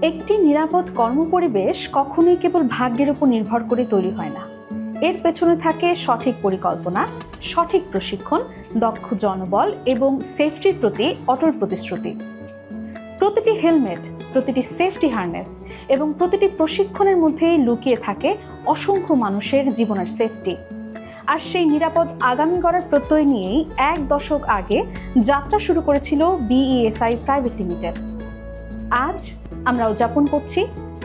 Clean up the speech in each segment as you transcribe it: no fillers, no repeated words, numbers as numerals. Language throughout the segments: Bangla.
একটি নিরাপদ কর্মপরিবেশ কখনোই কেবল ভাগ্যের উপর নির্ভর করে তৈরি হয় না। এর পেছনে থাকে সঠিক পরিকল্পনা, সঠিক প্রশিক্ষণ, দক্ষ জনবল এবং সেফটির প্রতি অটল প্রতিশ্রুতি। প্রতিটি হেলমেট, প্রতিটি সেফটি হার্নেস এবং প্রতিটি প্রশিক্ষণের মধ্যেই লুকিয়ে থাকে অসংখ্য মানুষের জীবনের সেফটি। আর সেই নিরাপদ আগামী গড়ার প্রত্যয় নিয়েই 1 দশক আগে যাত্রা শুরু করেছিল বিইএসআই প্রাইভেট লিমিটেড। আজ আমরা উদযাপন করছি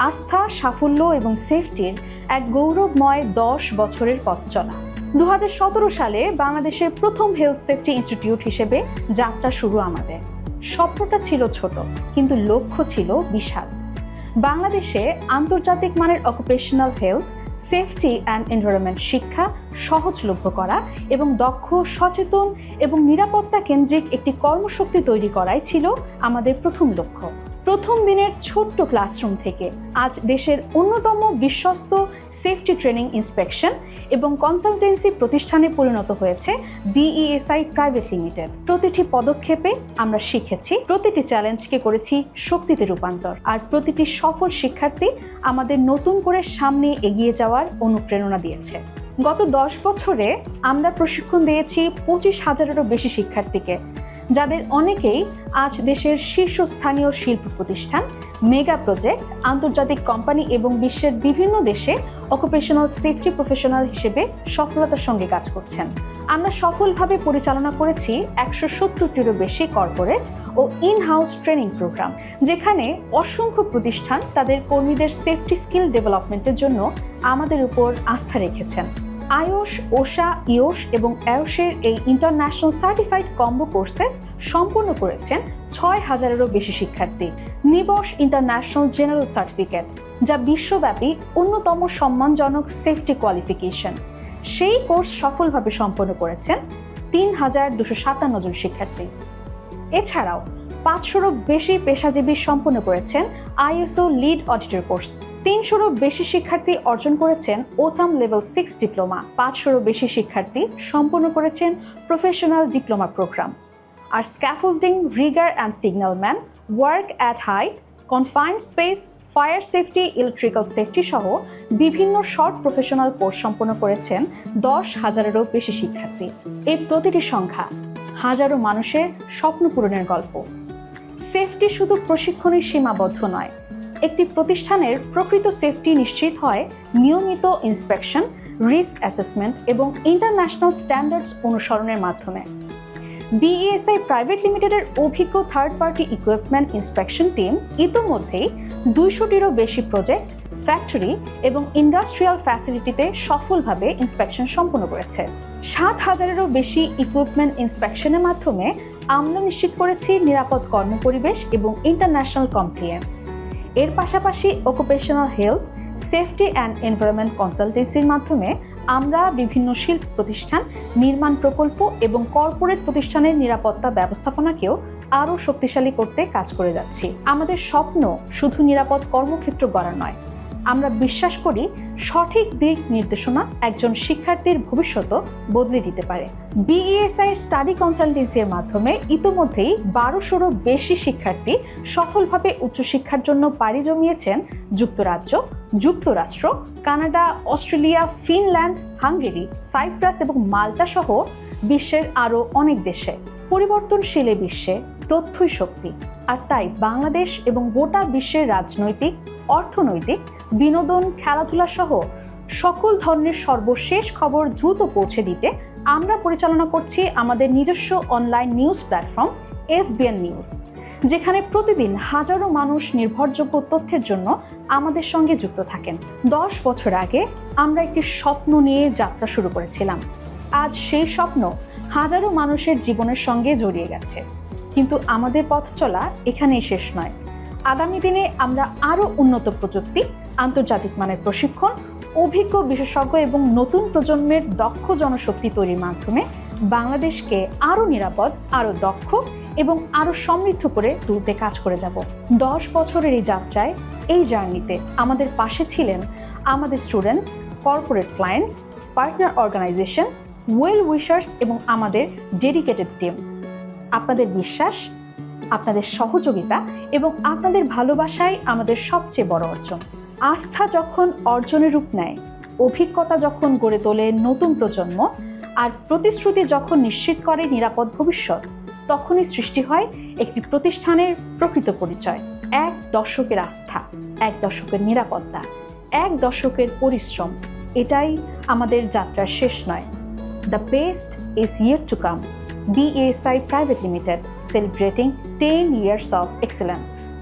আস্থা, সাফল্য এবং সেফটির এক গৌরবময় 10 বছরের পথ চলা। 2017 সালে বাংলাদেশের প্রথম হেলথ সেফটি ইনস্টিটিউট হিসেবে যাত্রা শুরু আমাদের। স্বপ্নটা ছিল ছোট, কিন্তু লক্ষ্য ছিল বিশাল। বাংলাদেশে আন্তর্জাতিক মানের occupational health, safety and environment শিক্ষা সহজলভ্য করা এবং দক্ষ, সচেতন এবং নিরাপত্তা কেন্দ্রিক একটি কর্মশক্তি তৈরি করাই ছিল আমাদের প্রথম লক্ষ্য। প্রথম দিনের ছোট্ট ক্লাসরুম থেকে আজ দেশের অন্যতম বিশ্বস্ত সেফটি ট্রেনিং, ইন্সপেকশন এবং কনসালটেন্সি প্রতিষ্ঠানে পরিণত হয়েছে বিইএসআই প্রাইভেট লিমিটেড। প্রতিটি পদক্ষেপে আমরা শিখেছি, প্রতিটি চ্যালেঞ্জকে করেছি শক্তিতে রূপান্তর, আর প্রতিটি সফল শিক্ষার্থী আমাদের নতুন করে সামনে এগিয়ে যাওয়ার অনুপ্রেরণা দিয়েছে। গত 10 বছরে আমরা প্রশিক্ষণ দিয়েছি 25,000-এরও বেশি শিক্ষার্থীকে, যাদের অনেকেই আজ দেশের শীর্ষস্থানীয় শিল্প প্রতিষ্ঠান, মেগা প্রজেক্ট, আন্তর্জাতিক কোম্পানি এবং বিশ্বের বিভিন্ন দেশে অকুপেশনাল সেফটি প্রফেশনাল হিসেবে সফলতার সঙ্গে কাজ করছেন। আমরা সফলভাবে পরিচালনা করেছি 170-টিরও বেশি কর্পোরেট ও ইন-হাউস ট্রেনিং প্রোগ্রাম, যেখানে অসংখ্য প্রতিষ্ঠান তাদের কর্মীদের সেফটি স্কিল ডেভেলপমেন্টের জন্য আমাদের উপর আস্থা রেখেছেন। আইওস, ওশা, ইওস এবং এওসের এই ইন্টারন্যাশনাল সার্টিফাইড কম্বো কোর্সেস সম্পন্ন করেছেন 6,000-এরও বেশি শিক্ষার্থী। নিবস ইন্টারন্যাশনাল জেনারেল সার্টিফিকেট, যা বিশ্বব্যাপী অন্যতম সম্মানজনক সেফটি কোয়ালিফিকেশন, সেই কোর্স সফলভাবে সম্পন্ন করেছেন 3,257 জন শিক্ষার্থী। এছাড়াও 500-রও বেশি পেশাজীবী সম্পন্ন করেছেন আইএসও লিড অডিটর কোর্স। 300-রও বেশি শিক্ষার্থী অর্জন করেছেন ওথাম লেভেল 6 ডিপ্লোমা। 500-রও বেশি শিক্ষার্থী সম্পন্ন করেছেন প্রফেশনাল ডিপ্লোমা প্রোগ্রাম। আর scaffolding, rigger and signalman, work at height, confined space, fire safety, electrical safety সহ বিভিন্ন শর্ট প্রফেশনাল কোর্স সম্পন্ন করেছেন 10,000-এরও বেশি শিক্ষার্থী। এই প্রতিটি সংখ্যা হাজারো মানুষের স্বপ্ন পূরণের গল্প। সেফটি শুধু প্রশিক্ষণে সীমাবদ্ধ নয়, একটি প্রতিষ্ঠানের প্রকৃত সেফটি নিশ্চিত হয় নিয়মিত ইন্সপেকশন, রিস্ক অ্যাসেসমেন্ট এবং ইন্টারন্যাশনাল স্ট্যান্ডার্ডস অনুসরণের মাধ্যমে। বিইএসআই প্রাইভেট লিমিটেডের অভিজ্ঞ third party equipment inspection team ইতোমধ্যেই 200-টিরও বেশি প্রজেক্ট, ফ্যাক্টরি এবং ইন্ডাস্ট্রিয়াল ফ্যাসিলিটিতে সফলভাবে ইন্সপেকশন সম্পন্ন করেছে। 7,000-এরও বেশি ইকুইপমেন্ট ইন্সপেকশনের মাধ্যমে আমরা নিশ্চিত করেছি নিরাপদ কর্মপরিবেশ এবং ইন্টারন্যাশনাল কমপ্লিয়েন্স। এর পাশাপাশি occupational health, safety and environment কনসালটেন্সির মাধ্যমে আমরা বিভিন্ন শিল্প প্রতিষ্ঠান, নির্মাণ প্রকল্প এবং কর্পোরেট প্রতিষ্ঠানের নিরাপত্তা ব্যবস্থাপনাকেও আরও শক্তিশালী করতে কাজ করে যাচ্ছি। আমাদের স্বপ্ন শুধু নিরাপদ কর্মক্ষেত্র গড়া নয়, আমরা বিশ্বাস করি সঠিক দিক নির্দেশনা একজন শিক্ষার্থীর ভবিষ্যৎও বদলে দিতে পারে। বিইএসআই স্টাডি কনসালটেন্সির মাধ্যমে ইতোমধ্যেই 1200-রও বেশি শিক্ষার্থী সফলভাবে উচ্চশিক্ষার জন্য পাড়ি জমিয়েছেন যুক্তরাজ্য, যুক্তরাষ্ট্র, Canada, Australia, Finland, Hungary, Cyprus এবং মাল্টা সহ বিশ্বের আরও অনেক দেশে। পরিবর্তনশীল বিশ্বে তথ্যই শক্তি, আর তাই বাংলাদেশ এবং গোটা বিশ্বের রাজনৈতিক, অর্থনৈতিক, বিনোদন, খেলাধুলা সহ সকল ধরনের সর্বশেষ খবর দ্রুত পৌঁছে দিতে আমরা পরিচালনা করছি আমাদের নিজস্ব online news platform FBN news, যেখানে প্রতিদিন হাজারো মানুষ নির্ভরযোগ্য তথ্যের জন্য আমাদের সঙ্গে যুক্ত থাকেন। 10 বছর আগে আমরা একটি স্বপ্ন নিয়ে যাত্রা শুরু করেছিলাম। আজ সেই স্বপ্ন হাজারো মানুষের জীবনের সঙ্গে জড়িয়ে গেছে। কিন্তু আমাদের পথ চলা এখানেই শেষ নয়। আগামী দিনে আমরা আরও উন্নত প্রযুক্তি, আন্তর্জাতিক মানের প্রশিক্ষণ, অভিজ্ঞ বিশেষজ্ঞ এবং নতুন প্রজন্মের দক্ষ জনশক্তি তৈরির মাধ্যমে বাংলাদেশকে আরও নিরাপদ, আরও দক্ষ এবং আরও সমৃদ্ধ করে তুলতে কাজ করে যাব। 10 বছরের এই যাত্রায়, এই জার্নিতে আমাদের পাশে ছিলেন আমাদের students, corporate clients, partner organisations, well wishers এবং আমাদের ডেডিকেটেড টিম। আপনাদের বিশ্বাস, আপনাদের সহযোগিতা এবং আপনাদের ভালোবাসাই আমাদের সবচেয়ে বড় অর্জন। আস্থা যখন অর্জনের রূপ নেয়, অভিজ্ঞতা যখন গড়ে তোলে নতুন প্রজন্ম, আর প্রতিশ্রুতি যখন নিশ্চিত করে নিরাপদ ভবিষ্যৎ, তখনই সৃষ্টি হয় একটি প্রতিষ্ঠানের প্রকৃত পরিচয়। 1 দশকের আস্থা, 1 দশকের নিরাপত্তা, 1 দশকের পরিশ্রম, এটাই আমাদের যাত্রার শেষ নয়। The best is yet to come. BASI Private Limited, celebrating 10 years of excellence.